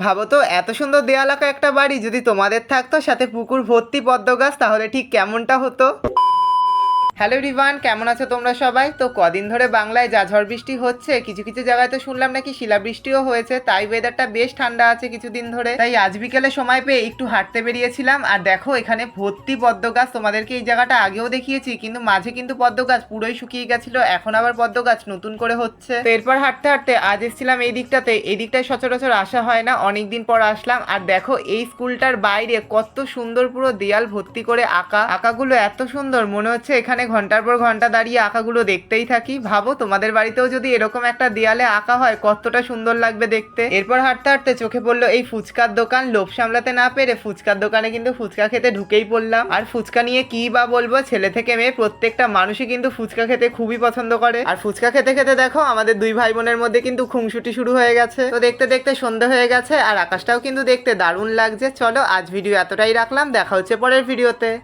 ভাবো তো এত সুন্দর দেয়াল আঁকা একটা বাড়ি যদি তোমাদের থাকতো, সাথে পুকুর ভর্তি পদ্ম গাছ, তাহলে ঠিক কেমনটা হতো। হ্যালো এভরিওয়ান, কেমন আছো তোমরা সবাই? তো কদিন ধরে বাংলায় যা ঝড় বৃষ্টি হচ্ছে, কিছু কিছু জায়গায় তো শুনলাম নাকি শিলাবৃষ্টিও হয়েছে, তাই ওয়েদারটা বেশ ঠান্ডা আছে কিছুদিন ধরে। তাই আজ বিকেলে সময় পেয়ে একটু হাঁটতে বেরিয়েছিলাম, আর দেখো এখানে ভর্তি পদ্ম গাছ। তোমাদেরকে এই জায়গাটা আগেও দেখিয়েছি, কিন্তু মাঝে কিন্তু পদ্ম গাছ পুরোই শুকিয়ে গেছিল, এখন আবার পদ্ম গাছ নতুন করে হচ্ছে। তো এরপর হাঁটতে হাঁটতে আজ এসেছিলাম এই দিকটাতে। এই দিকটায় সচরাচর আসা হয় না, অনেকদিন পর আসলাম। আর দেখো এই স্কুলটার বাইরে কত সুন্দর, পুরো দেয়াল ভর্তি করে আঁকা। আঁকাগুলো এত সুন্দর, মনে হচ্ছে এখানে ঘন্টার পর ঘন্টা দাঁড়িয়ে আঁকাগুলো দেখতেই থাকি। ভাবো তোমাদের বাড়িতেও যদি এরকম একটা দেয়ালে আঁকা হয়, কতটা সুন্দর লাগবে দেখতে। এরপর হাঁটতে হাঁটতে চোখে পড়লো এই ফুচকার দোকান। লোভ সামলাতে না পেরে ফুচকার দোকানে কিন্তু ফুচকা খেতে ঢুকেই পড়লাম। আর ফুচকা নিয়ে কি বা বলবো, ছেলে থেকে মেয়ে প্রত্যেকটা মানুষই কিন্তু ফুচকা খেতে খুবই পছন্দ করে। আর ফুচকা খেতে খেতে দেখো আমাদের দুই ভাই বোনের মধ্যে কিন্তু খুনসুটি শুরু হয়ে গেছে। তো দেখতে দেখতে সন্ধ্যে হয়ে গেছে, আর আকাশটাও কিন্তু দেখতে দারুণ লাগছে। চলো আজ ভিডিও এতটাই রাখলাম, দেখা হচ্ছে পরের ভিডিওতে।